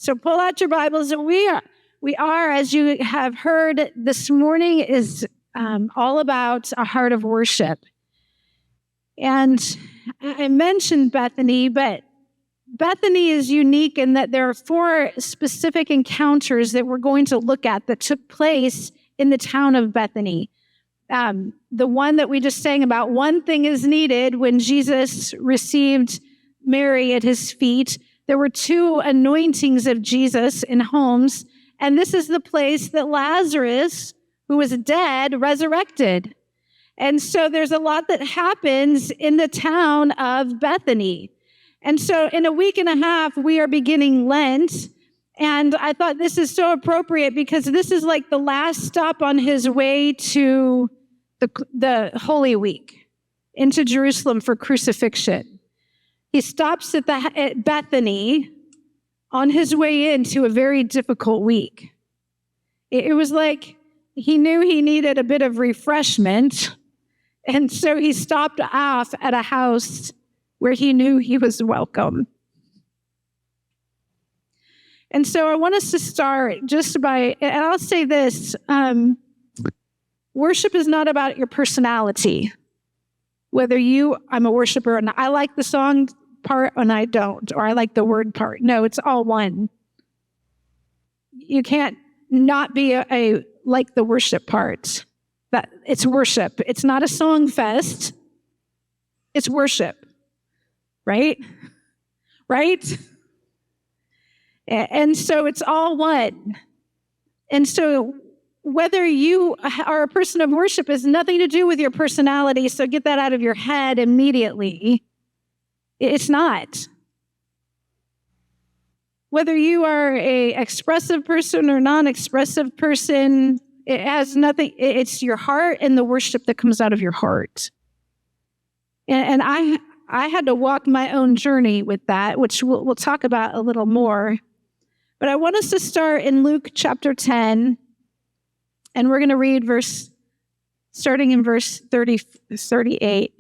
So pull out your Bibles, and we are, as you have heard this morning, is all about a heart of worship. And I mentioned Bethany, but Bethany is unique in that there are 4 specific encounters that we're going to look at that took place in the town of Bethany. The one that we just sang about, one thing is needed when Jesus received Mary at his feet. There were 2 anointings of Jesus in homes, and this is the place that Lazarus, who was dead, resurrected. And so there's a lot that happens in the town of Bethany. And so in a week and a half, we are beginning Lent. And I thought this is so appropriate because this is like the last stop on his way to the Holy Week, into Jerusalem for crucifixion. He stops at Bethany on his way into a very difficult week. It was like he knew he needed a bit of refreshment, and so he stopped off at a house where he knew he was welcome. And so I want us to start just by, and I'll say this, worship is not about your personality. Whether I'm a worshiper and I like the song part and I don't, or I like the word part. No, it's all one. You can't not be like the worship part. That it's worship. It's not a song fest. It's worship. Right? Right? And so it's all one. And so whether you are a person of worship has nothing to do with your personality, so get that out of your head immediately. It's not. Whether you are an expressive person or non-expressive person, it has nothing. It's your heart and the worship that comes out of your heart. And I had to walk my own journey with that, which we'll talk about a little more. But I want us to start in Luke chapter 10, and we're going to read starting in verse 38.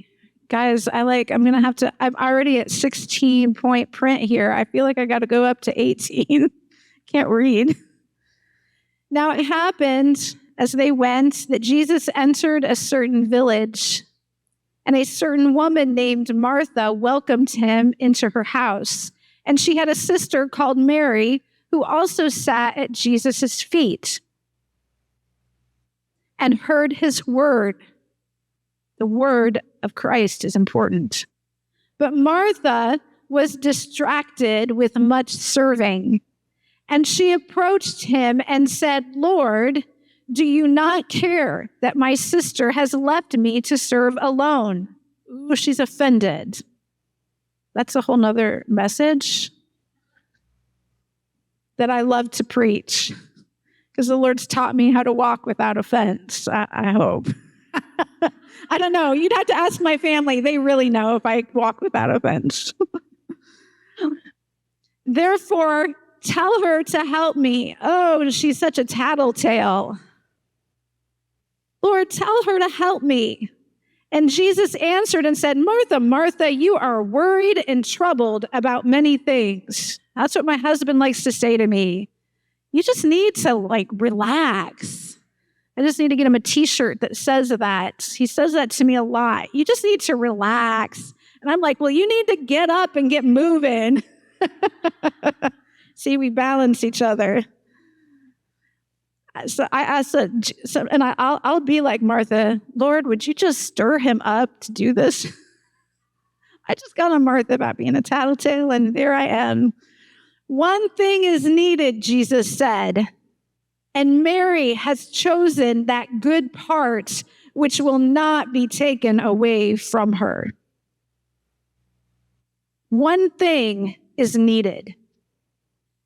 Guys, I'm already at 16-point print here. I feel like I got to go up to 18. Can't read. Now it happened as they went that Jesus entered a certain village, and a certain woman named Martha welcomed him into her house. And she had a sister called Mary, who also sat at Jesus' feet and heard his word. The word of Christ is important. But Martha was distracted with much serving. And she approached him and said, "Lord, do you not care that my sister has left me to serve alone?" Ooh, she's offended. That's a whole nother message that I love to preach because the Lord's taught me how to walk without offense, I hope. I don't know. You'd have to ask my family. They really know if I walk without offense. "Therefore, tell her to help me." Oh, she's such a tattletale. "Lord, tell her to help me." And Jesus answered and said, "Martha, Martha, you are worried and troubled about many things." That's what my husband likes to say to me. You just need to relax. I just need to get him a t-shirt that says that. He says that to me a lot. You just need to relax. And I'm like, well, you need to get up and get moving. See, we balance each other. So I'll be like Martha, "Lord, would you just stir him up to do this?" I just got on Martha about being a tattletale, and there I am. "One thing is needed," Jesus said, "and Mary has chosen that good part which will not be taken away from her." One thing is needed.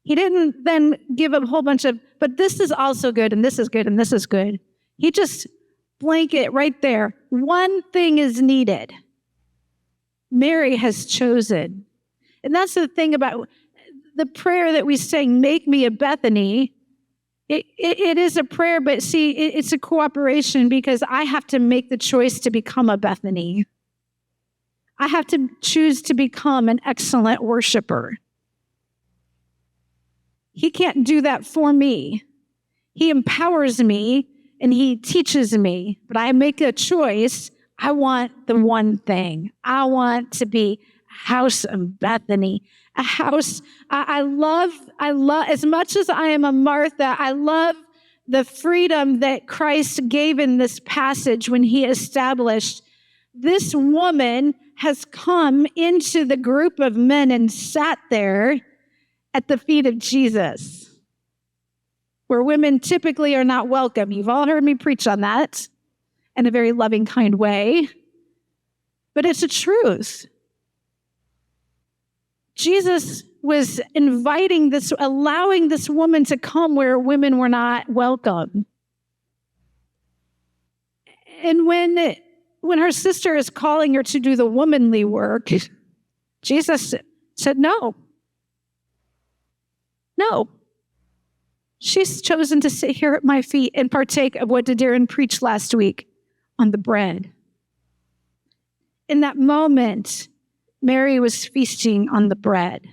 He didn't then give a whole bunch of, but this is also good, and this is good, and this is good. He just blanket right there. One thing is needed. Mary has chosen. And that's the thing about the prayer that we sing, "Make me a Bethany." It is a prayer, but see, it's a cooperation because I have to make the choice to become a Bethany. I have to choose to become an excellent worshiper. he can't do that for me. He empowers me and he teaches me, but I make a choice. I want the one thing. I want to be a house of Bethany, a house. I love, as much as I am a Martha, I love the freedom that Christ gave in this passage when he established this woman has come into the group of men and sat there at the feet of Jesus, where women typically are not welcome. You've all heard me preach on that in a very loving, kind way, but it's a truth. Jesus was inviting this, allowing this woman to come where women were not welcome. And when her sister is calling her to do the womanly work, Jesus said, no. No. She's chosen to sit here at my feet and partake of what Darren preached last week on the bread. In that moment, Mary was feasting on the bread.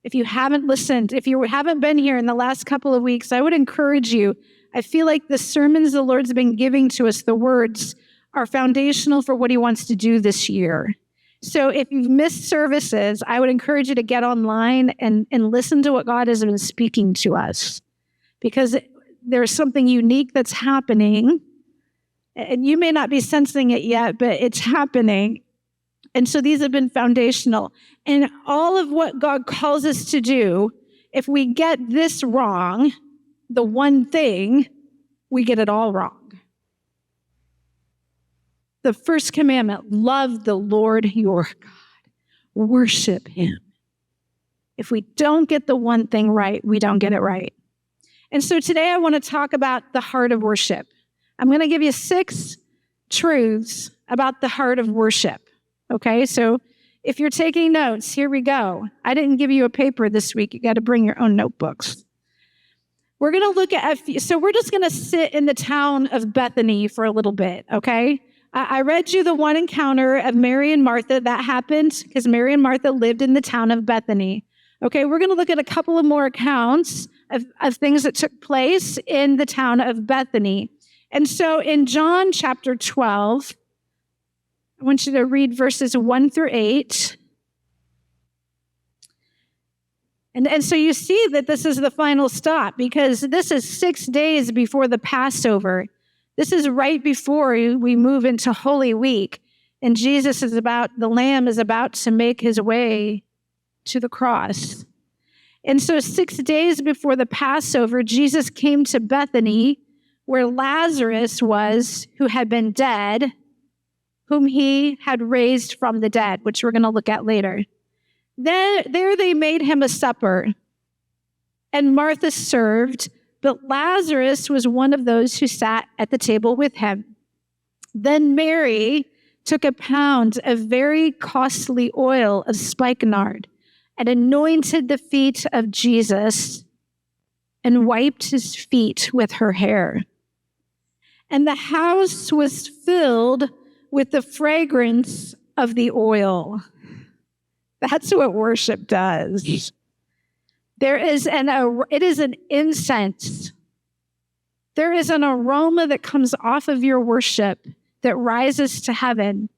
If you haven't listened, if you haven't been here in the last couple of weeks, I would encourage you. I feel like the sermons the Lord's been giving to us, the words, are foundational for what he wants to do this year. So if you've missed services, I would encourage you to get online and listen to what God has been speaking to us, because there's something unique that's happening, and you may not be sensing it yet, but it's happening. And so these have been foundational. And all of what God calls us to do, if we get this wrong, the one thing, we get it all wrong. The first commandment, love the Lord your God. Worship him. If we don't get the one thing right, we don't get it right. And so today I want to talk about the heart of worship. I'm going to give you 6 truths about the heart of worship. Okay, so if you're taking notes, here we go. I didn't give you a paper this week. You got to bring your own notebooks. We're going to look at, so we're just going to sit in the town of Bethany for a little bit, okay? I read you the one encounter of Mary and Martha. That happened because Mary and Martha lived in the town of Bethany. Okay, we're going to look at a couple of more accounts of things that took place in the town of Bethany. And so in John chapter 12, I want you to read verses 1 through 8. And so you see that this is the final stop, because this is 6 days before the Passover. This is right before we move into Holy Week, and the Lamb is about to make his way to the cross. And so 6 days before the Passover, Jesus came to Bethany, where Lazarus was, who had been dead, whom he had raised from the dead, which we're going to look at later. There they made him a supper, and Martha served, but Lazarus was one of those who sat at the table with him. Then Mary took a pound of very costly oil of spikenard and anointed the feet of Jesus and wiped his feet with her hair. And the house was filled with the fragrance of the oil. That's what worship does. It is an incense. There is an aroma that comes off of your worship that rises to heaven.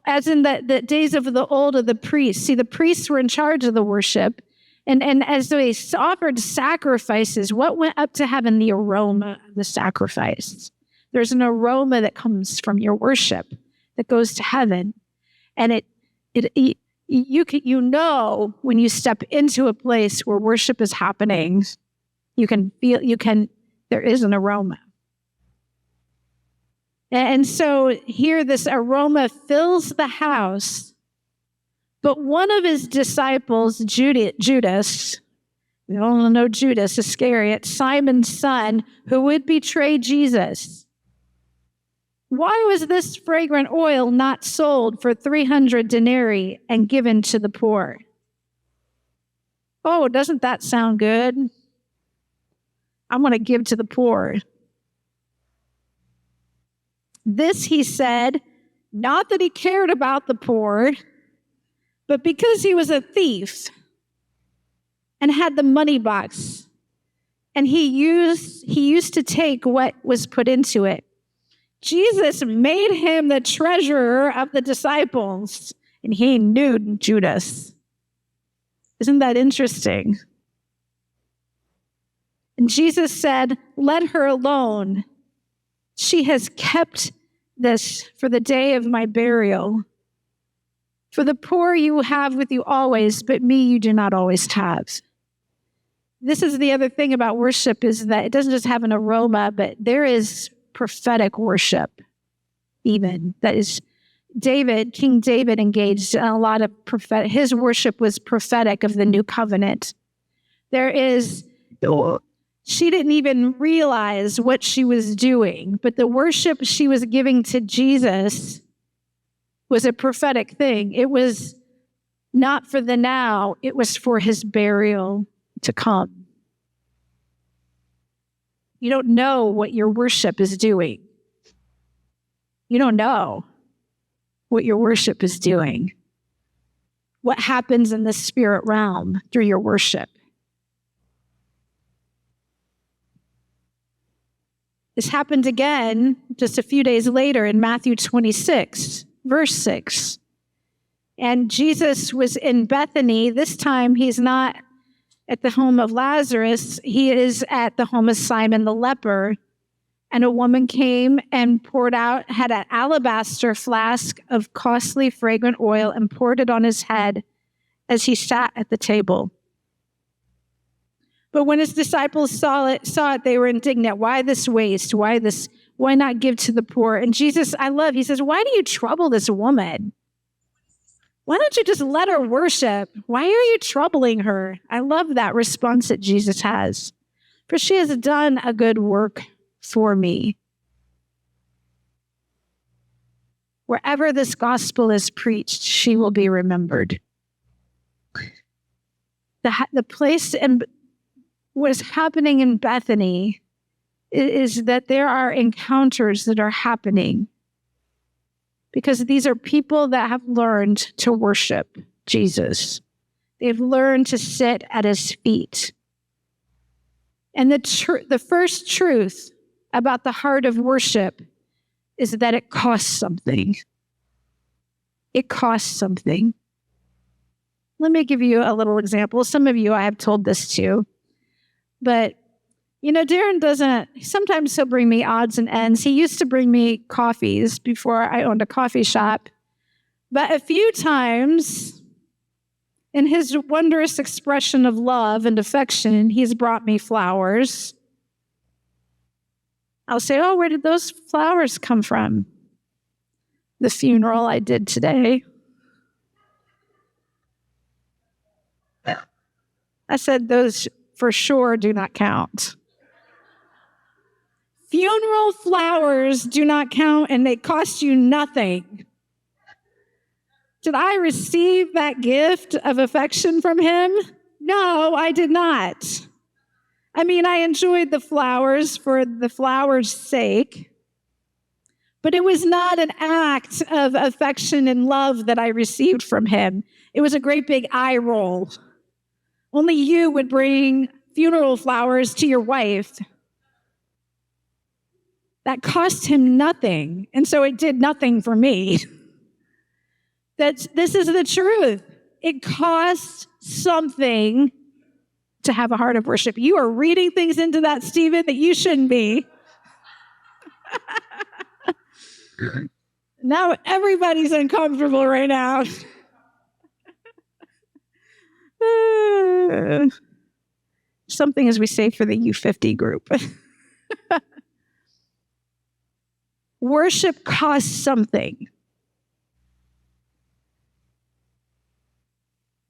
As in the days of the old of the priests. See, the priests were in charge of the worship. And as they offered sacrifices, what went up to heaven? The aroma of the sacrifice. There's an aroma that comes from your worship that goes to heaven. And you know when you step into a place where worship is happening, there is an aroma. And so here this aroma fills the house, but one of his disciples, Judas, we all know Judas Iscariot, Simon's son, who would betray Jesus. Why was this fragrant oil not sold for 300 denarii and given to the poor? Oh, doesn't that sound good? I'm going to give to the poor. This, he said, not that he cared about the poor, but because he was a thief and had the money box. And he used to take what was put into it. Jesus made him the treasurer of the disciples, and he knew Judas. Isn't that interesting? And Jesus said, "Let her alone. She has kept this for the day of my burial. For the poor you will have with you always, but me you do not always have." This is the other thing about worship, is that it doesn't just have an aroma, but there is prophetic worship even. That is, King David engaged in a lot of prophetic. His worship was prophetic of the new covenant. She didn't even realize what she was doing, but the worship she was giving to Jesus was a prophetic thing. It was not for the now, it was for his burial to come. You don't know what your worship is doing. You don't know what your worship is doing. What happens in the spirit realm through your worship. This happened again just a few days later in Matthew 26, verse 6. And Jesus was in Bethany. This time he's not at the home of Lazarus. He is at the home of Simon the leper. And a woman came and had an alabaster flask of costly fragrant oil and poured it on his head as he sat at the table. But when his disciples saw it, they were indignant. Why this waste? Why not give to the poor? And Jesus, he says, why do you trouble this woman? Why don't you just let her worship? Why are you troubling her? I love that response that Jesus has. For she has done a good work for me. Wherever this gospel is preached, she will be remembered. The place and what is happening in Bethany is that there are encounters that are happening because these are people that have learned to worship Jesus. They've learned to sit at his feet. And the first truth about the heart of worship is that it costs something. It costs something. Let me give you a little example. Some of you I have told this to. But, Darren sometimes he'll bring me odds and ends. He used to bring me coffees before I owned a coffee shop. But a few times, in his wondrous expression of love and affection, he's brought me flowers. I'll say, "Oh, where did those flowers come from?" "The funeral I did today." I said, "Those for sure do not count. Funeral flowers do not count, and they cost you nothing." Did I receive that gift of affection from him? No, I did not. I enjoyed the flowers for the flowers' sake, but it was not an act of affection and love that I received from him. It was a great big eye roll. Only you would bring funeral flowers to your wife. That cost him nothing, and so it did nothing for me. This is the truth. It costs something to have a heart of worship. You are reading things into that, Stephen, that you shouldn't be. Now everybody's uncomfortable right now. Something, as we say, for the U50 group. Worship costs something.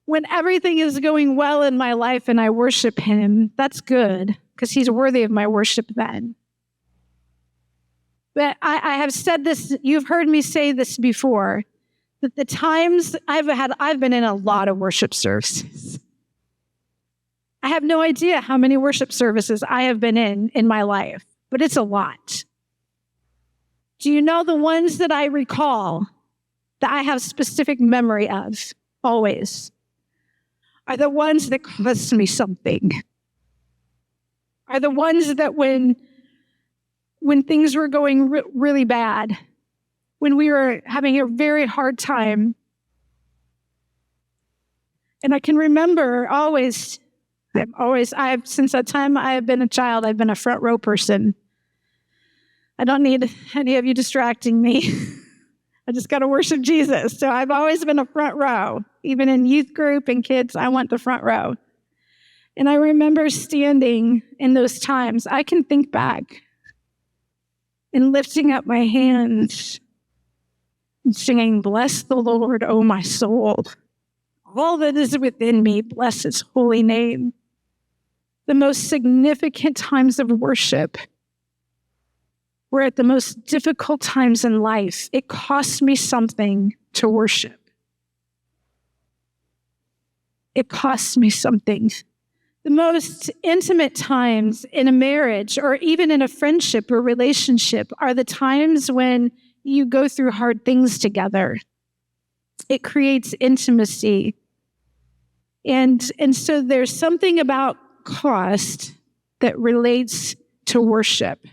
When everything is going well in my life and I worship him, that's good, because he's worthy of my worship then. But I have said this, you've heard me say this before, that the times I've been in a lot of worship services. I have no idea how many worship services I have been in my life, but it's a lot. Do you know the ones that I recall, that I have specific memory of, always, are the ones that cost me something. Are the ones that when things were going really bad, when we were having a very hard time, and I can remember since that time I have been a child, I've been a front row person. I don't need any of you distracting me. I just got to worship Jesus. So I've always been a front row. Even in youth group and kids, I want the front row. And I remember standing in those times. I can think back and lifting up my hands and singing, "Bless the Lord, O my soul. All that is within me, bless his holy name." The most significant times of worship were at the most difficult times in life. It cost me something to worship. It costs me something. The most intimate times in a marriage or even in a friendship or relationship are the times when you go through hard things together. It creates intimacy. And so there's something about cost that relates to worship.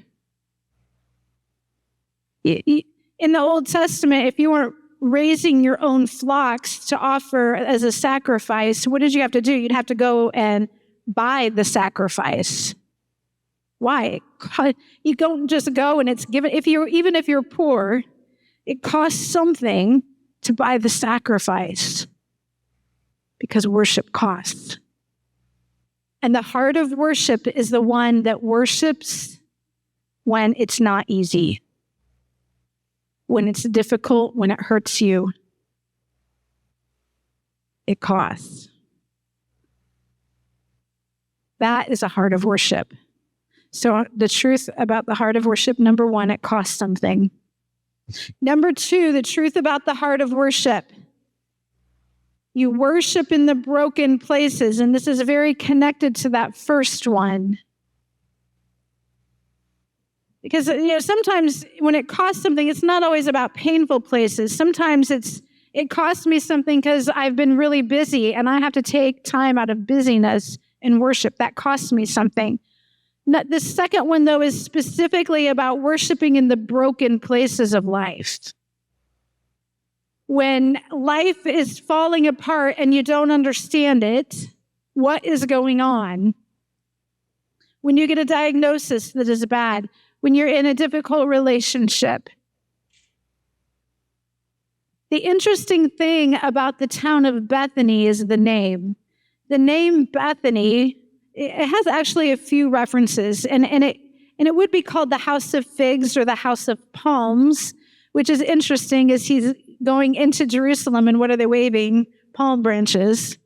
In the Old Testament, if you weren't raising your own flocks to offer as a sacrifice, what did you have to do? You'd have to go and buy the sacrifice. Why? You don't just go and it's given. Even if you're poor, it costs something to buy the sacrifice because worship costs. And the heart of worship is the one that worships when it's not easy, when it's difficult, when it hurts you. It costs. That is a heart of worship. So the truth about the heart of worship, number one, it costs something. Number two, the truth about the heart of worship. You worship in the broken places, and this is very connected to that first one. Because sometimes when it costs something, it's not always about painful places. Sometimes it costs me something because I've been really busy and I have to take time out of busyness and worship. That costs me something. The second one, though, is specifically about worshiping in the broken places of life. When life is falling apart and you don't understand it, what is going on? When you get a diagnosis that is bad, when you're in a difficult relationship. The interesting thing about the town of Bethany is the name. The name Bethany, it has actually a few references, and it would be called the house of figs or the house of palms, which is interesting as he's going into Jerusalem, and what are they waving? Palm branches.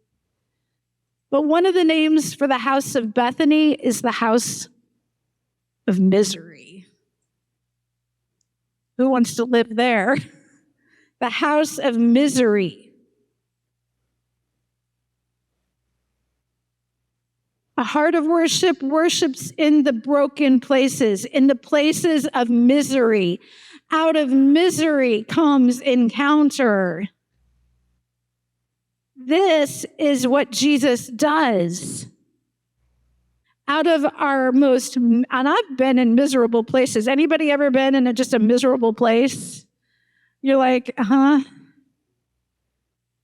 But one of the names for the house of Bethany is the house of misery. Who wants to live there? The house of misery. A heart of worship worships in the broken places, in the places of misery. Out of misery comes encounter. This is what Jesus does. Out of our most, and I've been in miserable places. Anybody ever been in just a miserable place? You're like,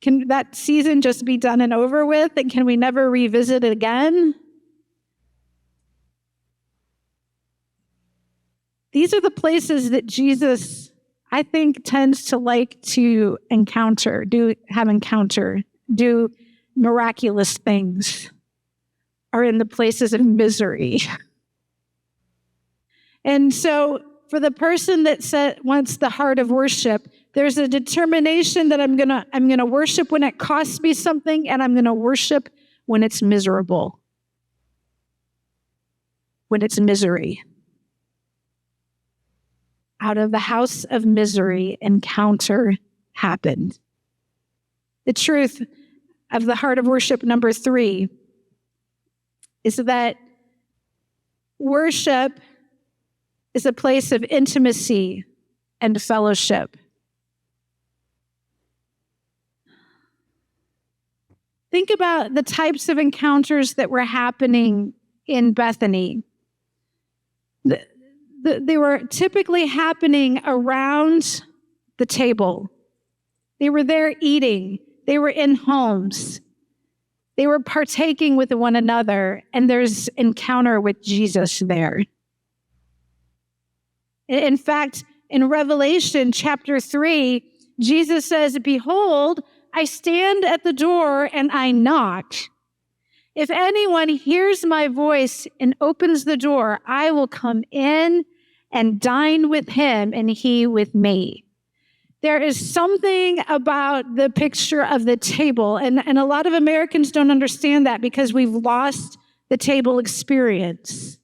can that season just be done and over with? And can we never revisit it again? These are the places that Jesus, I think, tends to like to encounter, do miraculous things, are in the places of misery. And so for the person that wants the heart of worship, there's a determination that I'm gonna worship when it costs me something, and I'm gonna worship when it's miserable, when it's misery. Out of the house of misery, encounter happened. The truth of the heart of worship, number 3, is that worship is a place of intimacy and fellowship. Think about the types of encounters that were happening in Bethany. They were typically happening around the table. They were there eating. They were in homes. They were partaking with one another, and there's encounter with Jesus there. In fact, in Revelation chapter 3, Jesus says, "Behold, I stand at the door and I knock. If anyone hears my voice and opens the door, I will come in and dine with him and he with me." There is something about the picture of the table, and a lot of Americans don't understand that because we've lost the table experience.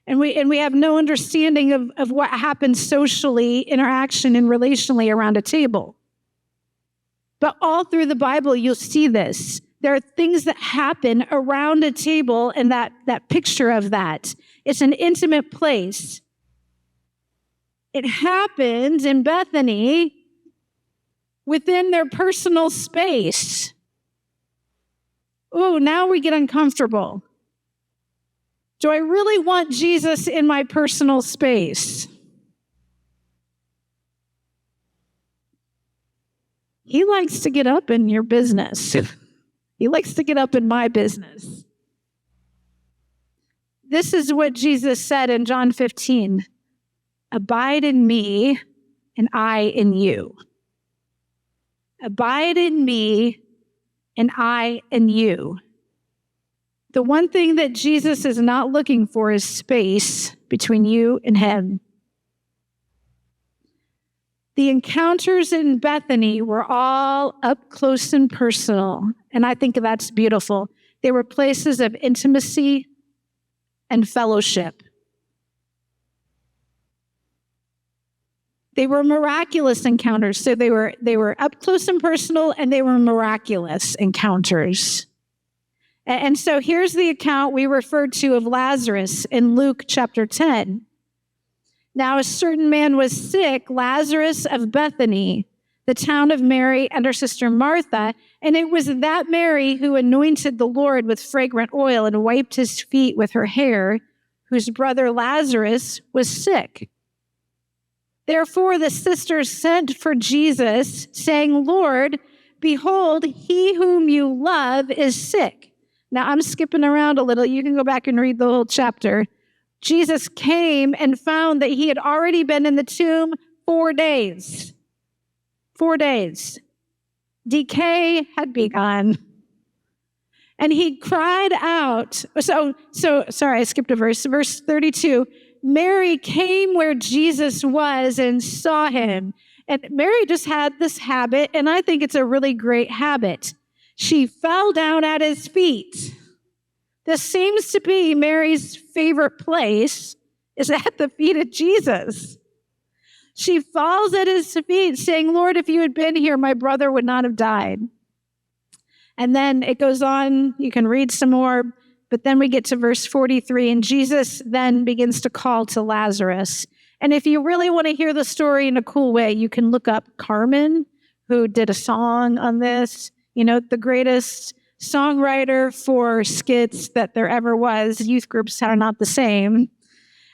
And we have no understanding of what happens socially, interaction, and relationally around a table. But all through the Bible, you'll see this. There are things that happen around a table, and that picture of that. It's an intimate place. It happened in Bethany within their personal space. Oh, now we get uncomfortable. Do I really want Jesus in my personal space? He likes to get up in your business. He likes to get up in my business. This is what Jesus said in John 15. "Abide in me, and I in you." Abide in me, and I in you. The one thing that Jesus is not looking for is space between you and him. The encounters in Bethany were all up close and personal, and I think that's beautiful. They were places of intimacy and fellowship. They were miraculous encounters, so they were up close and personal, and they were miraculous encounters. And so here's the account we referred to of Lazarus in Luke chapter 10. "Now a certain man was sick, Lazarus of Bethany, the town of Mary and her sister Martha, and it was that Mary who anointed the Lord with fragrant oil and wiped his feet with her hair, whose brother Lazarus was sick. Therefore the sisters sent for Jesus, saying, 'Lord, behold, he whom you love is sick.'" Now I'm skipping around a little. You can go back and read the whole chapter. Jesus came and found that he had already been in the tomb 4 days. 4 days. Decay had begun. And he cried out. So sorry, I skipped a verse. Verse 32. Mary came where Jesus was and saw him. And Mary just had this habit, and I think it's a really great habit. She fell down at his feet. This seems to be Mary's favorite place, is at the feet of Jesus. She falls at his feet saying, "Lord, if you had been here, my brother would not have died." And then it goes on, you can read some more, but then we get to verse 43, and Jesus then begins to call to Lazarus. And if you really want to hear the story in a cool way, you can look up Carmen, who did a song on this. You know, the greatest songwriter for skits that there ever was. Youth groups are not the same.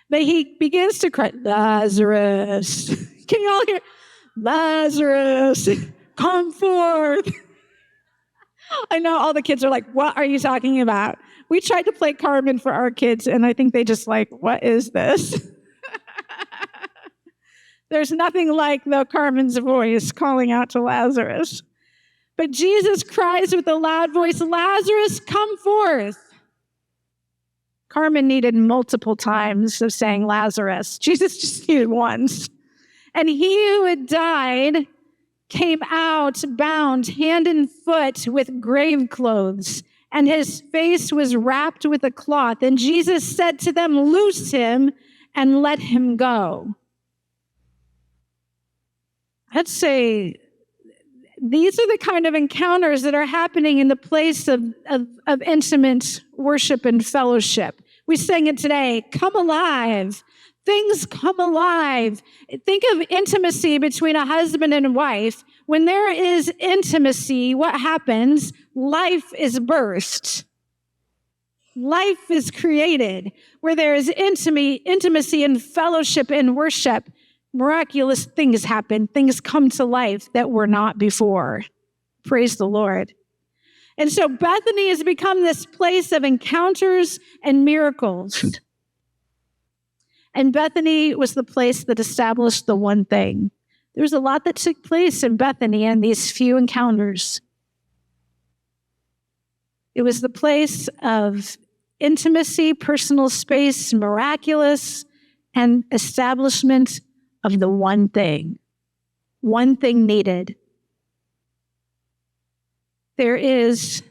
But he begins to cry, "Lazarus." Can you all hear? "Lazarus, come forth." I know all the kids are like, "What are you talking about?" We tried to play Carmen for our kids, and I think they just like, "What is this?" There's nothing like, though, Carmen's voice calling out to Lazarus. But Jesus cries with a loud voice, "Lazarus, come forth." Carmen needed multiple times of saying Lazarus. Jesus just needed once. And he who had died came out bound hand and foot with grave clothes, and his face was wrapped with a cloth. And Jesus said to them, "Loose him and let him go." I'd say these are the kind of encounters that are happening in the place of intimate worship and fellowship. We sang it today, come alive. Things come alive. Think of intimacy between a husband and a wife When there is intimacy, what happens? Life is birthed. Life is created. Where there is intimacy and fellowship and worship, miraculous things happen. Things come to life that were not before. Praise the Lord. And so Bethany has become this place of encounters and miracles. And Bethany was the place that established the one thing. There was a lot that took place in Bethany and these few encounters. It was the place of intimacy, personal space, miraculous, and establishment of the one thing needed. There is,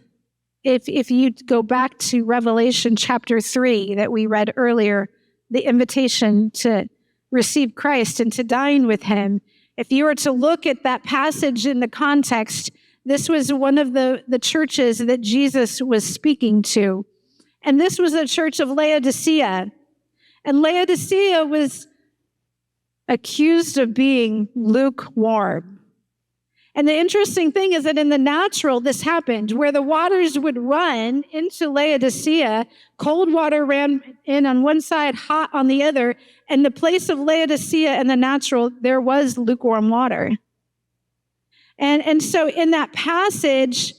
if you go back to Revelation chapter 3 that we read earlier, the invitation to receive Christ and to dine with him, if you were to look at that passage in the context, this was one of the churches that Jesus was speaking to. And this was the church of Laodicea. And Laodicea was accused of being lukewarm. And the interesting thing is that in the natural, this happened. Where the waters would run into Laodicea, cold water ran in on one side, hot on the other. And the place of Laodicea in the natural, there was lukewarm water. And so in that passage,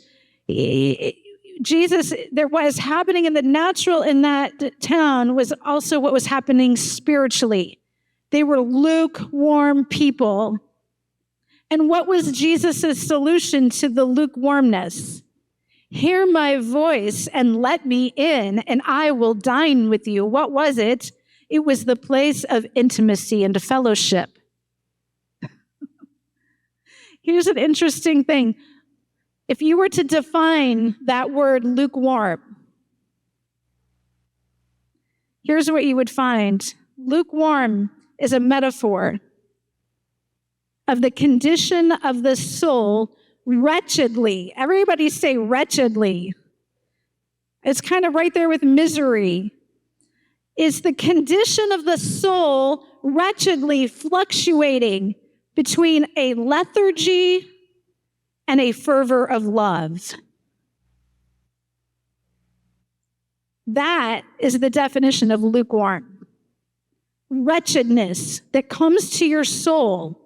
Jesus, there was happening in the natural in that town was also what was happening spiritually. They were lukewarm people. And what was Jesus' solution to the lukewarmness? Hear my voice and let me in, and I will dine with you. What was it? It was the place of intimacy and fellowship. Here's an interesting thing. If you were to define that word lukewarm, here's what you would find. Lukewarm is a metaphor of the condition of the soul wretchedly. Everybody say wretchedly. It's kind of right there with misery. Is the condition of the soul wretchedly fluctuating between a lethargy and a fervor of love. That is the definition of lukewarm. Wretchedness that comes to your soul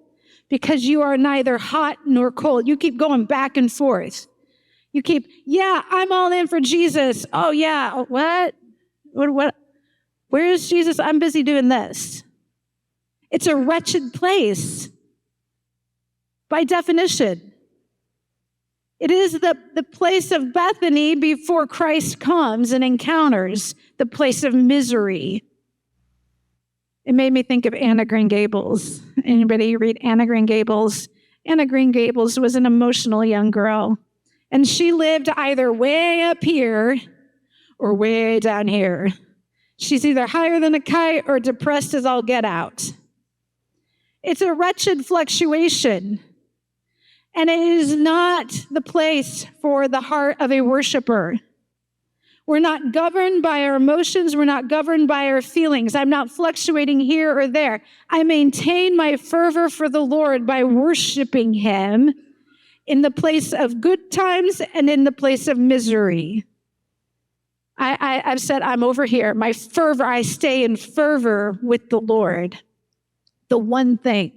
because you are neither hot nor cold. You keep going back and forth. You keep, yeah, I'm all in for Jesus. Oh, yeah, what? Where is Jesus? I'm busy doing this. It's a wretched place. By definition, it is the place of Bethany before Christ comes and encounters the place of misery. It made me think of Anne of Green Gables. Anybody read Anne of Green Gables? Anne of Green Gables was an emotional young girl, and she lived either way up here or way down here. She's either higher than a kite or depressed as all get out. It's a wretched fluctuation. And it is not the place for the heart of a worshiper. We're not governed by our emotions. We're not governed by our feelings. I'm not fluctuating here or there. I maintain my fervor for the Lord by worshiping him in the place of good times and in the place of misery. I've said, I'm over here. My fervor, I stay in fervor with the Lord. The one thing.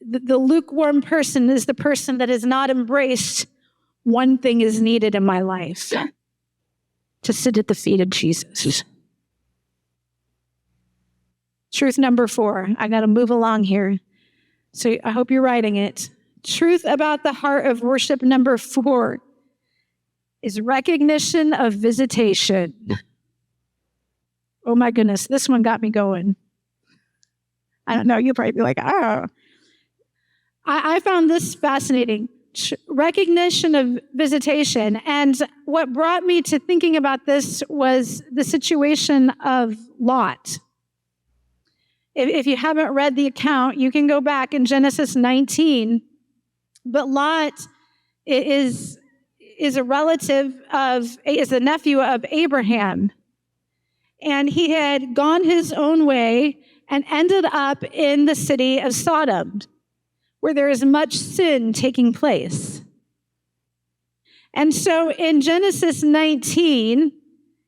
The lukewarm person is the person that has not embraced one thing is needed in my life. To sit at the feet of Jesus. Truth number 4. I got to move along here. So I hope you're writing it. Truth about the heart of worship number 4 is recognition of visitation. Oh my goodness, this one got me going. I don't know, you'll probably be like, oh. I found this fascinating. Recognition of visitation. And what brought me to thinking about this was the situation of Lot. If you haven't read the account, you can go back in Genesis 19. But Lot is a relative of, is a nephew of Abraham. And he had gone his own way and ended up in the city of Sodom, where there is much sin taking place. And so in Genesis 19,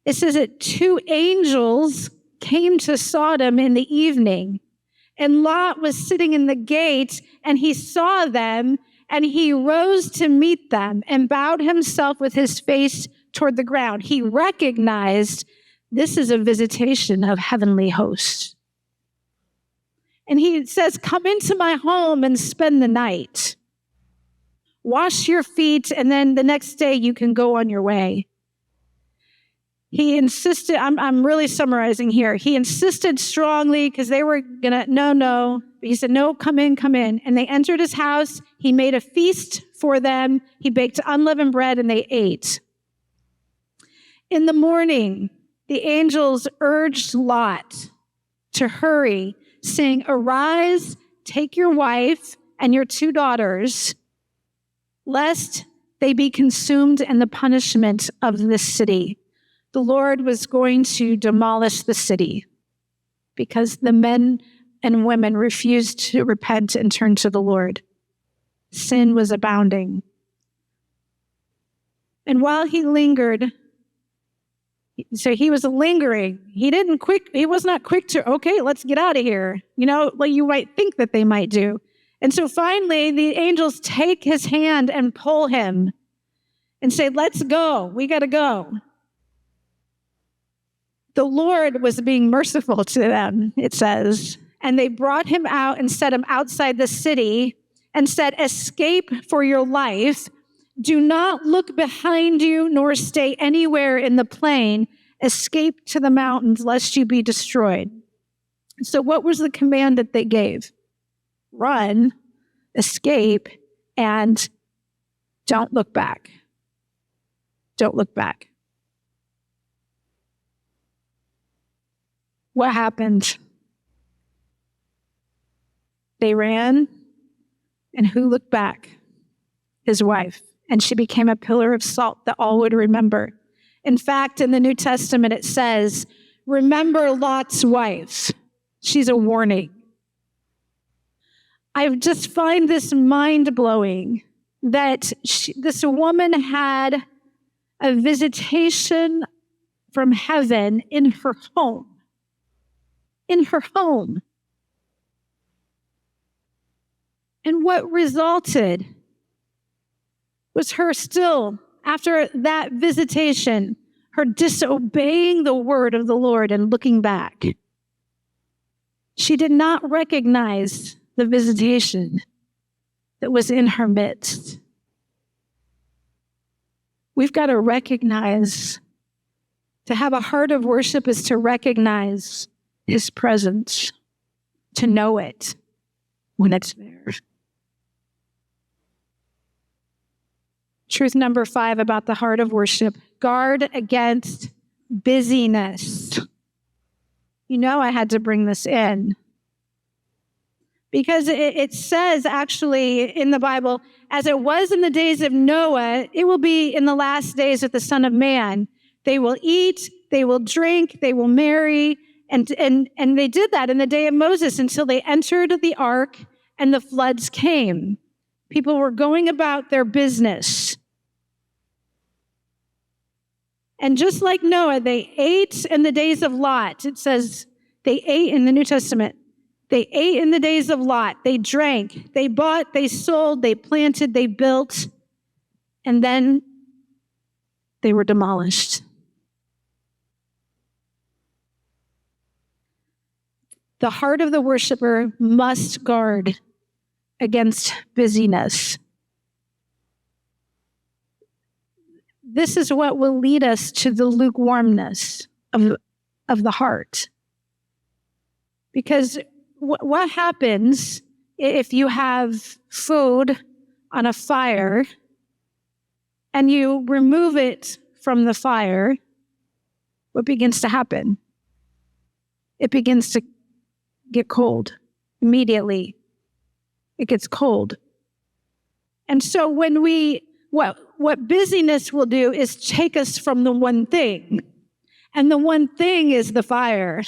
it says that 2 angels came to Sodom in the evening, and Lot was sitting in the gate, and he saw them, and he rose to meet them and bowed himself with his face toward the ground. He recognized this is a visitation of heavenly hosts. And he says, come into my home and spend the night. Wash your feet, and then the next day you can go on your way. He insisted, I'm really summarizing here. He insisted strongly because they were gonna, no. He said, no, come in. And they entered his house. He made a feast for them. He baked unleavened bread and they ate. In the morning, the angels urged Lot to hurry, saying, arise, take your wife and your 2 daughters, lest they be consumed in the punishment of this city. The Lord was going to demolish the city because the men and women refused to repent and turn to the Lord. Sin was abounding. And while he lingered, so he was lingering. He was not quick to, okay, let's get out of here. Like you might think that they might do. And so finally, the angels take his hand and pull him and say, let's go. We got to go. The Lord was being merciful to them, it says, and they brought him out and set him outside the city and said, escape for your life. Do not look behind you nor stay anywhere in the plain. Escape to the mountains lest you be destroyed. So what was the command that they gave? Run, escape, and don't look back. Don't look back. What happened? They ran, and who looked back? His wife. And she became a pillar of salt that all would remember. In fact, in the New Testament, it says, remember Lot's wife. She's a warning. I just find this mind-blowing that this woman had a visitation from heaven in her home. In her home. And what resulted was her still, after that visitation, her disobeying the word of the Lord and looking back. She did not recognize the visitation that was in her midst. We've got to recognize, to have a heart of worship is to recognize his presence, to know it when it's there. Truth number 5 about the heart of worship: guard against busyness. I had to bring this in because it says actually in the Bible, as it was in the days of Noah, it will be in the last days of the Son of Man. They will eat, they will drink, they will marry, and they did that in the day of Moses until they entered the ark and the floods came. People were going about their business. And just like Noah, they ate in the days of Lot. It says they ate in the New Testament. They ate in the days of Lot. They drank, they bought, they sold, they planted, they built, and then they were demolished. The heart of the worshiper must guard against busyness. This is what will lead us to the lukewarmness of the heart. Because what happens if you have food on a fire and you remove it from the fire? What begins to happen? It begins to get cold immediately. It gets cold. And so when what busyness will do is take us from the one thing. And the one thing is the fire.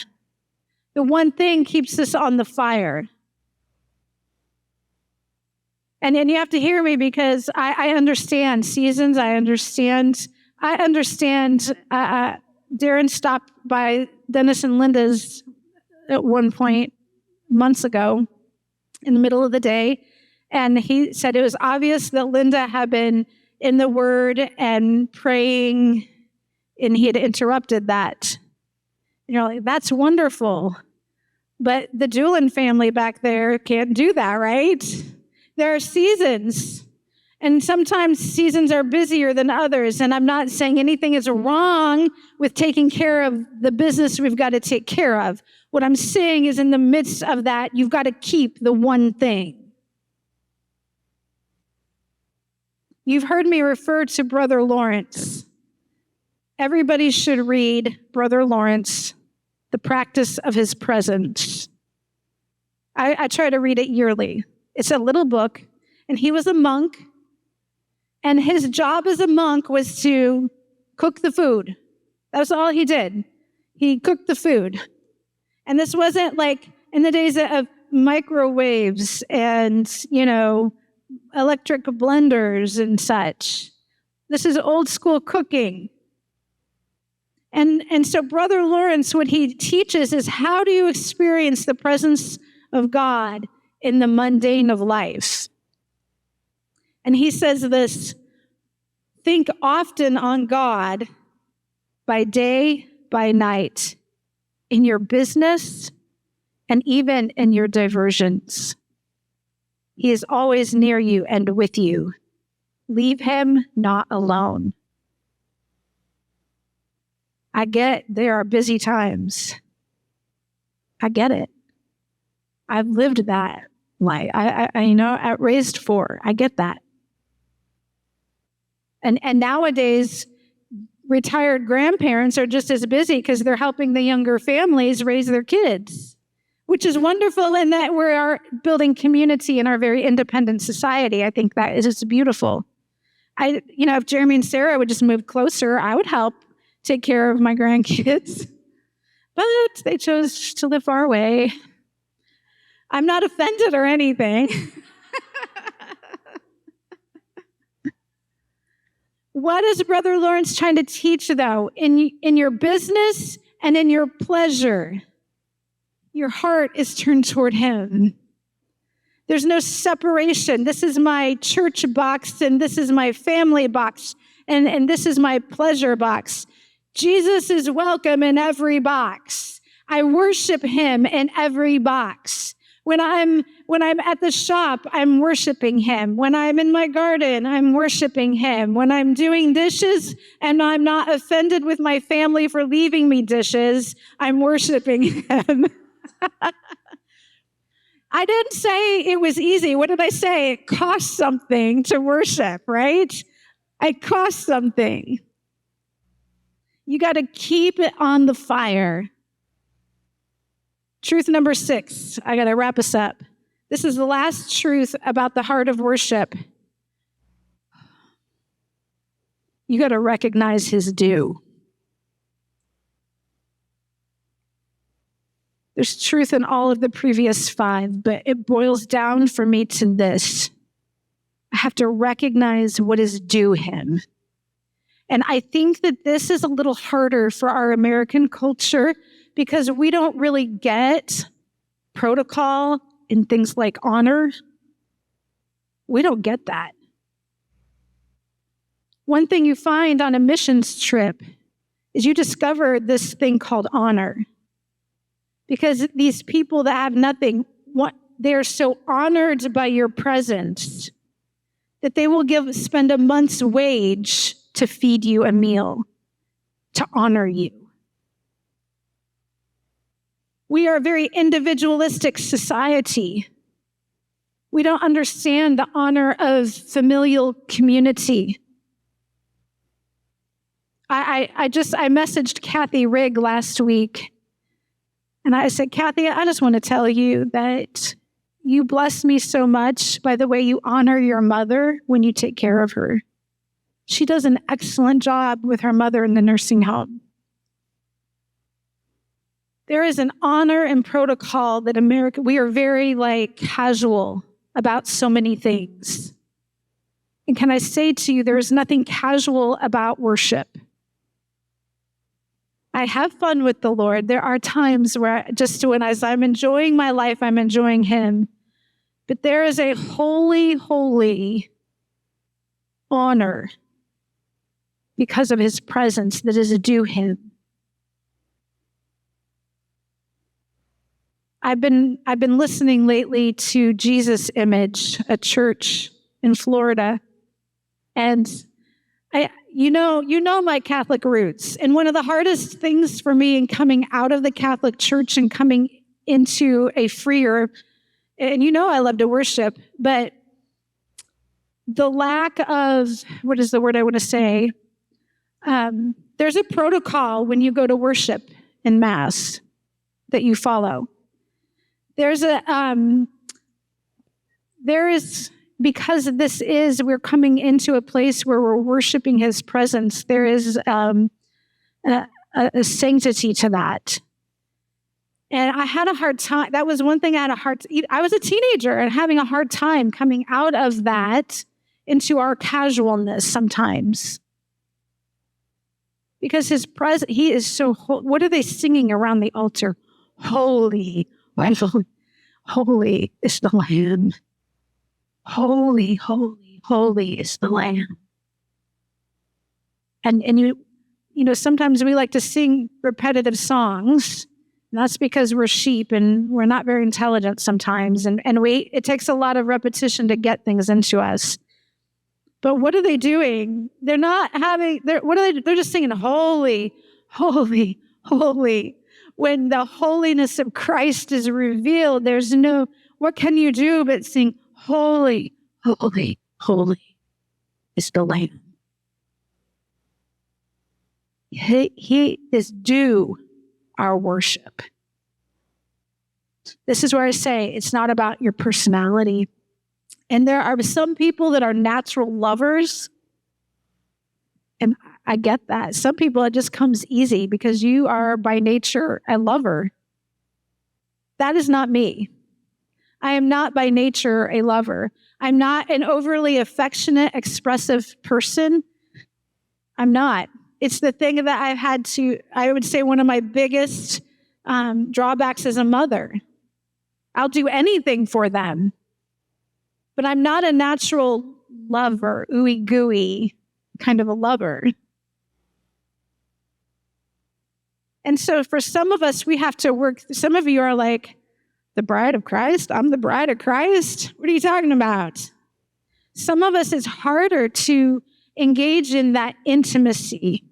The one thing keeps us on the fire. And you have to hear me because I understand seasons. I understand. Darren stopped by Dennis and Linda's at one point months ago in the middle of the day. And he said it was obvious that Linda had been in the Word and praying, and he had interrupted that. And you're like, that's wonderful. But the Doolin family back there can't do that, right? There are seasons. And sometimes seasons are busier than others. And I'm not saying anything is wrong with taking care of the business we've got to take care of. What I'm saying is in the midst of that, you've got to keep the one thing. You've heard me refer to Brother Lawrence. Everybody should read Brother Lawrence, The Practice of His Presence. I try to read it yearly. It's a little book, and he was a monk, and his job as a monk was to cook the food. That was all he did. He cooked the food. And this wasn't like in the days of microwaves and, electric blenders and such. This is old school cooking. And so Brother Lawrence, what he teaches is how do you experience the presence of God in the mundane of life? And he says this, think often on God by day, by night, in your business, and even in your diversions. He is always near you and with you. Leave him not alone. I get there are busy times. I get it. I've lived that life. I raised 4. I get that. And nowadays, retired grandparents are just as busy because they're helping the younger families raise their kids, which is wonderful in that we are building community in our very independent society. I think that is just beautiful. If Jeremy and Sarah would just move closer, I would help take care of my grandkids. But they chose to live far away. I'm not offended or anything. What is Brother Lawrence trying to teach, though? In your business and in your pleasure, your heart is turned toward him. There's no separation. This is my church box, and this is my family box, and this is my pleasure box. Jesus is welcome in every box. I worship him in every box. When I'm at the shop, I'm worshiping him. When I'm in my garden, I'm worshiping him. When I'm doing dishes and I'm not offended with my family for leaving me dishes, I'm worshiping him. I didn't say it was easy. What did I say? It costs something to worship, right? It costs something. You got to keep it on the fire. Truth number 6. I got to wrap us up. This is the last truth about the heart of worship. You got to recognize his due. There's truth in all of the previous 5, but it boils down for me to this. I have to recognize what is due him. And I think that this is a little harder for our American culture because we don't really get protocol in things like honor. We don't get that. One thing you find on a missions trip is you discover this thing called honor. Because these people that have nothing, they're so honored by your presence that they will spend a month's wage to feed you a meal, to honor you. We are a very individualistic society. We don't understand the honor of familial community. I messaged Kathy Rigg last week, and I said, Kathy, I just want to tell you that you bless me so much by the way you honor your mother when you take care of her. She does an excellent job with her mother in the nursing home. There is an honor and protocol that we are very casual about so many things. And can I say to you, there is nothing casual about worship. I have fun with the Lord. There are times where as I'm enjoying my life, I'm enjoying him. But there is a holy, holy honor because of his presence that is due him. I've been listening lately to Jesus Image, a church in Florida. And you know my Catholic roots. And one of the hardest things for me in coming out of the Catholic Church and coming into a freer, and I love to worship, but the lack of, what is the word I want to say? There's a protocol when you go to worship in Mass that you follow. There is, because we're coming into a place where we're worshiping his presence, there is a sanctity to that. And I had a hard time. That was one thing I was a teenager and having a hard time coming out of that into our casualness sometimes. Because his presence, he is so holy. What are they singing around the altar? Holy, holy is the Lamb. Holy, holy, holy is the Lamb. And sometimes we like to sing repetitive songs. And that's because we're sheep and we're not very intelligent sometimes. And it takes a lot of repetition to get things into us. But what are they doing? They're just singing holy, holy, holy. When the holiness of Christ is revealed, what can you do but sing holy, holy, holy is the Lamb. He is due our worship. This is where I say it's not about your personality. And there are some people that are natural lovers. And I get that. Some people, it just comes easy because you are by nature a lover. That is not me. I am not by nature a lover. I'm not an overly affectionate, expressive person. I'm not. It's the thing that I would say one of my biggest drawbacks as a mother. I'll do anything for them. But I'm not a natural lover, ooey gooey kind of a lover. And so for some of us, we have to work. Some of you are like, the bride of Christ? I'm the bride of Christ? What are you talking about? Some of us, it's harder to engage in that intimacy.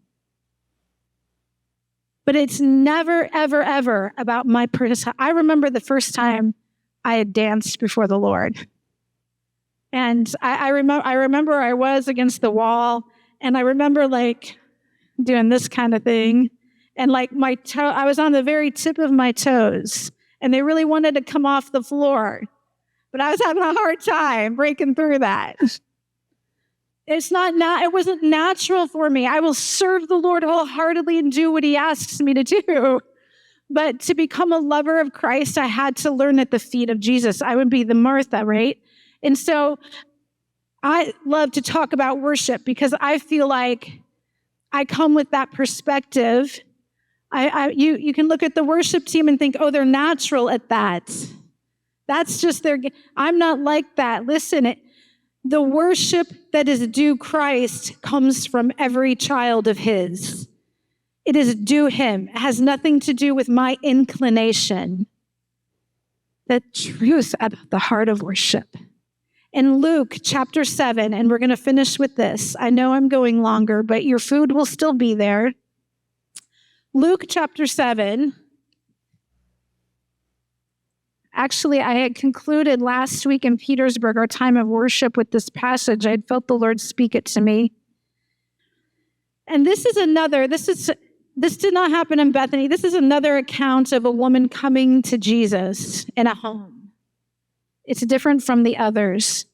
But it's never, ever, ever about my person. I remember the first time I had danced before the Lord. And I remember I was against the wall, and I remember doing this kind of thing. And I was on the very tip of my toes, and they really wanted to come off the floor. But I was having a hard time breaking through that. It wasn't natural for me. I will serve the Lord wholeheartedly and do what he asks me to do. But to become a lover of Christ, I had to learn at the feet of Jesus. I would be the Martha, right? And so I love to talk about worship because I feel like I come with that perspective. You can look at the worship team and think, oh, they're natural at that. That's just I'm not like that. Listen, the worship that is due Christ comes from every child of his. It is due him. It has nothing to do with my inclination. The truth about the heart of worship. In Luke chapter 7, and we're going to finish with this. I know I'm going longer, but your food will still be there. Luke chapter 7. Actually, I had concluded last week in Petersburg our time of worship with this passage. I had felt the Lord speak it to me. And this did not happen in Bethany. This is another account of a woman coming to Jesus in a home. It's different from the others.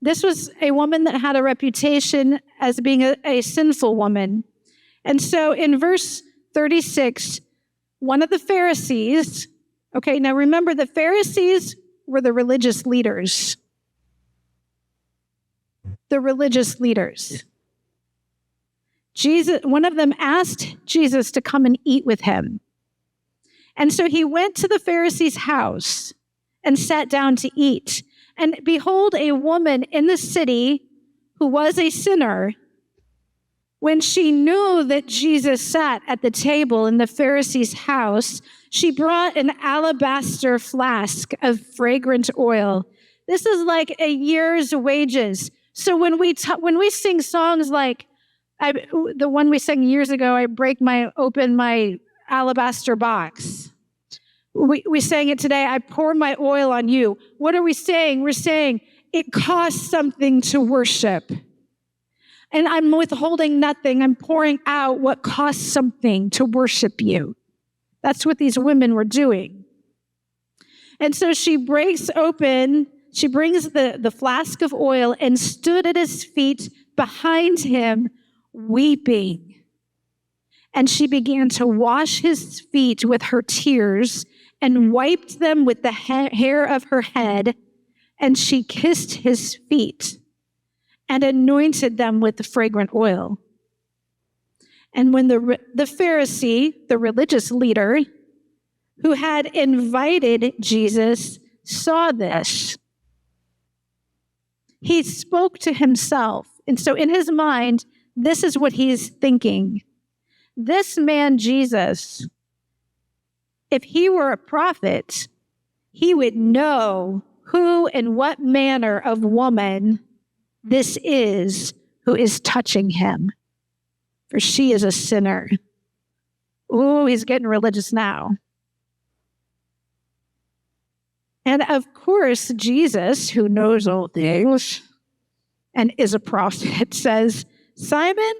This was a woman that had a reputation as being a sinful woman. And so in verse 36, one of the Pharisees, okay, now remember the Pharisees were the religious leaders. the religious leaders. One of them asked Jesus to come and eat with him. And so he went to the Pharisee's house and sat down to eat. And behold, a woman in the city who was a sinner, when she knew that Jesus sat at the table in the Pharisee's house, she brought an alabaster flask of fragrant oil. This is like a year's wages. So when we sing songs like the one we sang years ago, open my alabaster box. We sang it today, I pour my oil on you. What are we saying? We're saying it costs something to worship. And I'm withholding nothing. I'm pouring out what costs something to worship you. That's what these women were doing. And so she brings the flask of oil and stood at his feet behind him, weeping. And she began to wash his feet with her tears and wiped them with the hair of her head. And she kissed his feet and anointed them with the fragrant oil. And when the Pharisee, the religious leader, who had invited Jesus, saw this, he spoke to himself. And so in his mind, this is what he's thinking. This man, Jesus, if he were a prophet, he would know who and what manner of woman this is who is touching him. For she is a sinner. Ooh, he's getting religious now. And of course, Jesus, who knows all things and is a prophet, says, Simon,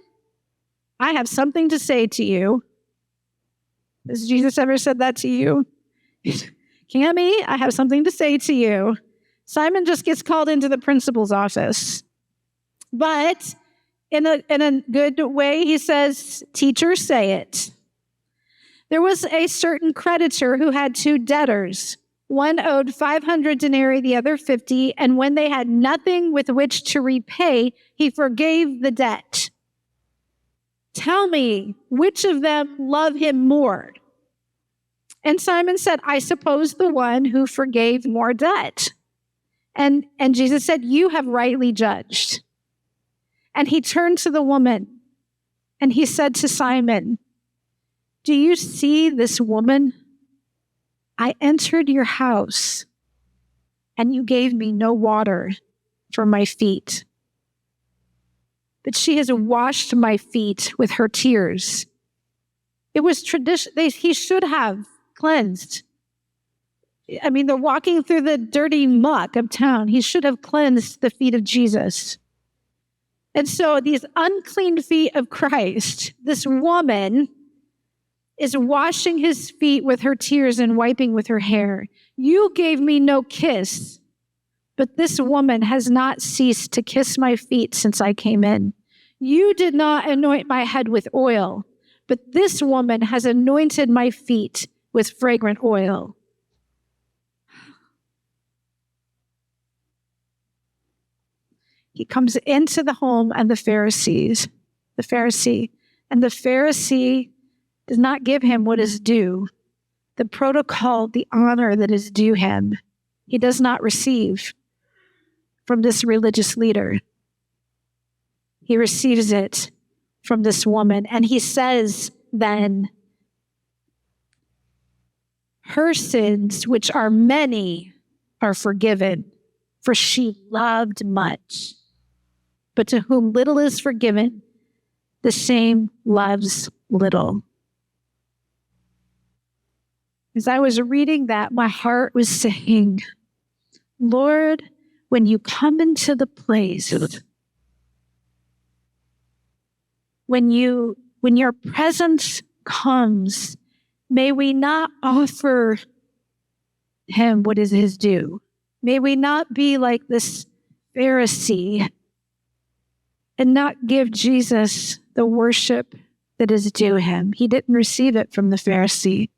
I have something to say to you. Has Jesus ever said that to you? Cammie, I have something to say to you. Simon just gets called into the principal's office. But in a good way, he says, teacher, say it. There was a certain creditor who had two debtors. One owed 500 denarii, the other 50, and when they had nothing with which to repay, he forgave the debt. Tell me, which of them love him more? And Simon said, I suppose the one who forgave more debt. And Jesus said, you have rightly judged. And he turned to the woman and he said to Simon, do you see this woman? I entered your house and you gave me no water for my feet. But she has washed my feet with her tears. It was tradition. He should have cleansed. I mean, they're walking through the dirty muck of town. He should have cleansed the feet of Jesus. And so these unclean feet of Christ, this woman is washing his feet with her tears and wiping with her hair. You gave me no kiss, but this woman has not ceased to kiss my feet since I came in. You did not anoint my head with oil, but this woman has anointed my feet with fragrant oil. He comes into the home and the Pharisee does not give him what is due, the protocol, the honor that is due him. He does not receive from this religious leader. He receives it from this woman. And he says then, her sins, which are many, are forgiven, for she loved much. But to whom little is forgiven, the same loves little. As I was reading that, my heart was saying, Lord, when you come into the place, when your presence comes, may we not offer him what is his due. May we not be like this Pharisee and not give Jesus the worship that is due him. He didn't receive it from the Pharisee.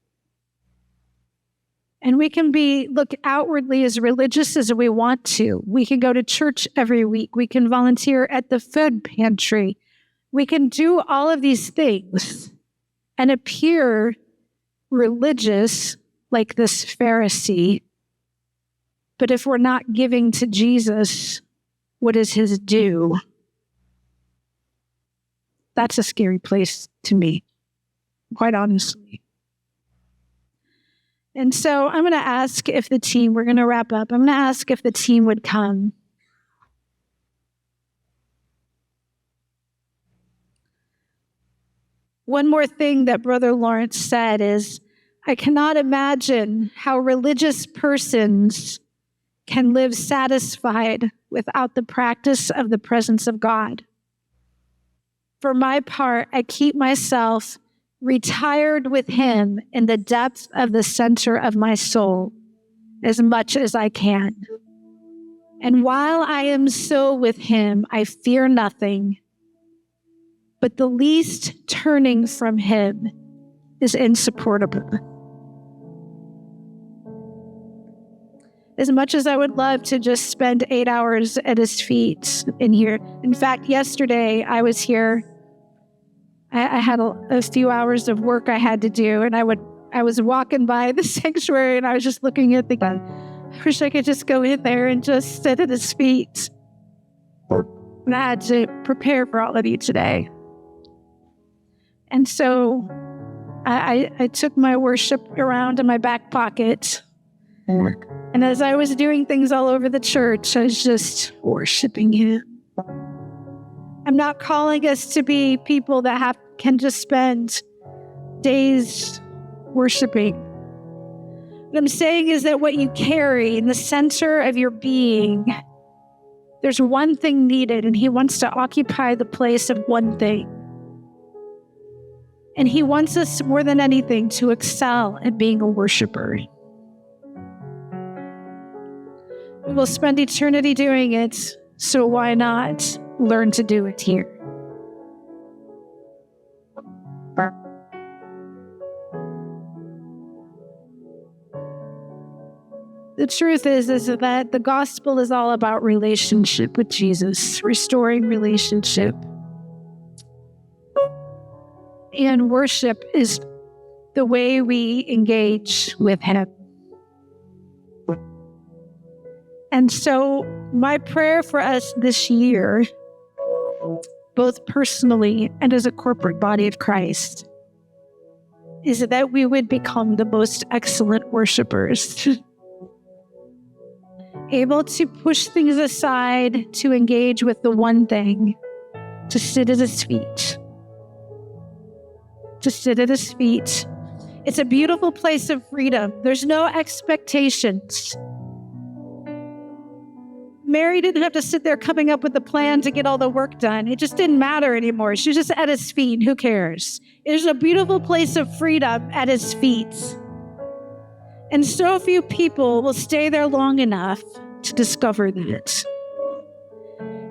And we can look outwardly as religious as we want to. We can go to church every week. We can volunteer at the food pantry. We can do all of these things and appear religious like this Pharisee. But if we're not giving to Jesus what is his due, that's a scary place to me, quite honestly. And so I'm going to ask if the team, we're going to wrap up. I'm going to ask if the team would come. One more thing that Brother Lawrence said is, I cannot imagine how religious persons can live satisfied without the practice of the presence of God. For my part, I keep myself retired with him in the depth of the center of my soul as much as I can. And while I am so with him, I fear nothing, but the least turning from him is insupportable. As much as I would love to just spend 8 hours at his feet in here. In fact, yesterday I was here. I had a few hours of work I had to do, and I was walking by the sanctuary, and I was just looking at the gun. I wish I could just go in there and just sit at his feet. And I had to prepare for all of you today. And so I took my worship around in my back pocket. And as I was doing things all over the church, I was just worshiping him. I'm not calling us to be people that can just spend days worshiping. What I'm saying is that what you carry in the center of your being, there's one thing needed, and he wants to occupy the place of one thing. And he wants us more than anything to excel at being a worshiper. We will spend eternity doing it, so why not learn to do it here? The truth is that the gospel is all about relationship with Jesus, restoring relationship. And worship is the way we engage with him. And so my prayer for us this year, both personally and as a corporate body of Christ, is that we would become the most excellent worshipers, able to push things aside to engage with the one thing, to sit at his feet. To sit at his feet. It's a beautiful place of freedom. There's no expectations. Mary didn't have to sit there coming up with a plan to get all the work done. It just didn't matter anymore. She was just at his feet. Who cares? There's a beautiful place of freedom at his feet. And so few people will stay there long enough to discover that.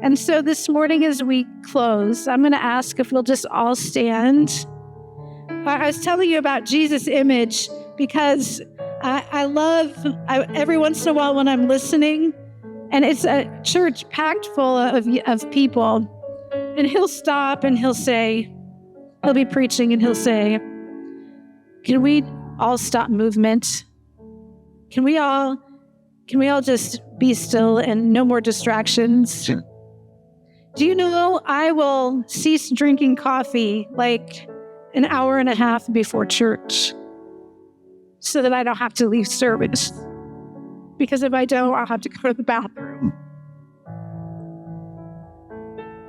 And so this morning as we close, I'm going to ask if we'll just all stand. I was telling you about Jesus' image because I love every once in a while when I'm listening, and it's a church packed full of people, and he'll stop and he'll be preaching and he'll say, can we all stop movement? Can we all just be still and no more distractions? Sure. Do you know I will cease drinking coffee like an hour and a half before church so that I don't have to leave service? Because if I don't, I'll have to go to the bathroom.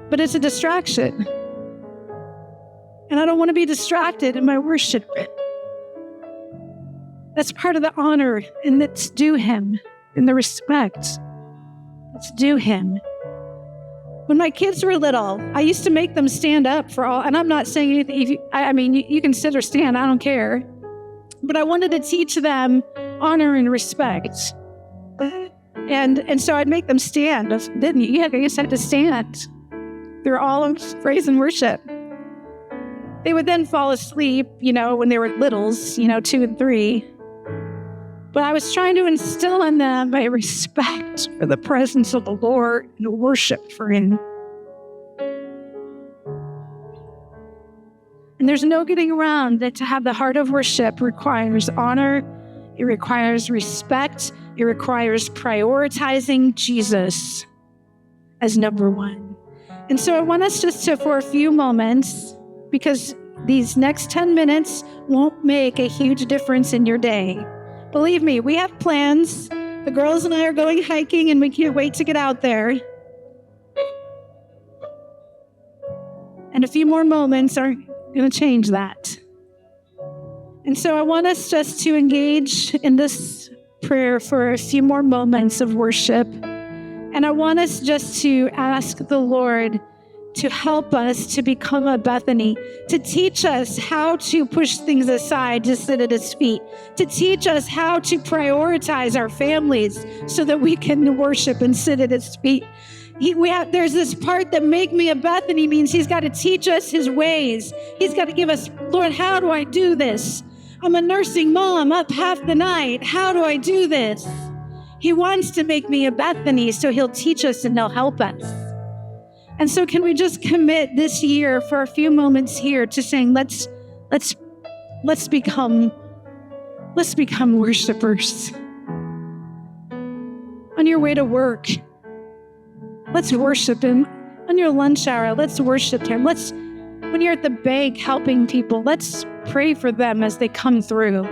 But it's a distraction. And I don't want to be distracted in my worship. That's part of the honor, and that's due him, and the respect that's due him. When my kids were little, I used to make them stand up for all, and I'm not saying anything, you can sit or stand, I don't care. But I wanted to teach them honor and respect. And so I'd make them stand, didn't you? Yeah, they just had to stand. They're all in praise and worship. They would then fall asleep, when they were littles, 2 and 3. But I was trying to instill in them a respect for the presence of the Lord and a worship for Him. And there's no getting around that to have the heart of worship requires honor, it requires respect, it requires prioritizing Jesus as number one. And so I want us just to, for a few moments, because these next 10 minutes won't make a huge difference in your day. Believe me, we have plans. The girls and I are going hiking, and we can't wait to get out there. And a few more moments aren't going to change that. And so I want us just to engage in this prayer for a few more moments of worship. And I want us just to ask the Lord to help us to become a Bethany, to teach us how to push things aside to sit at His feet, to teach us how to prioritize our families so that we can worship and sit at His feet. There's this part that make me a Bethany means He's got to teach us His ways. He's got to give us, Lord, how do I do this? I'm a nursing mom up half the night. How do I do this? He wants to make me a Bethany, so He'll teach us and He'll help us. And so can we just commit this year for a few moments here to saying, let's become worshipers. On your way to work, let's worship Him. On your lunch hour, let's worship Him. When you're at the bank helping people, let's pray for them as they come through.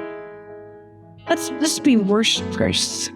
Let's be worshipers.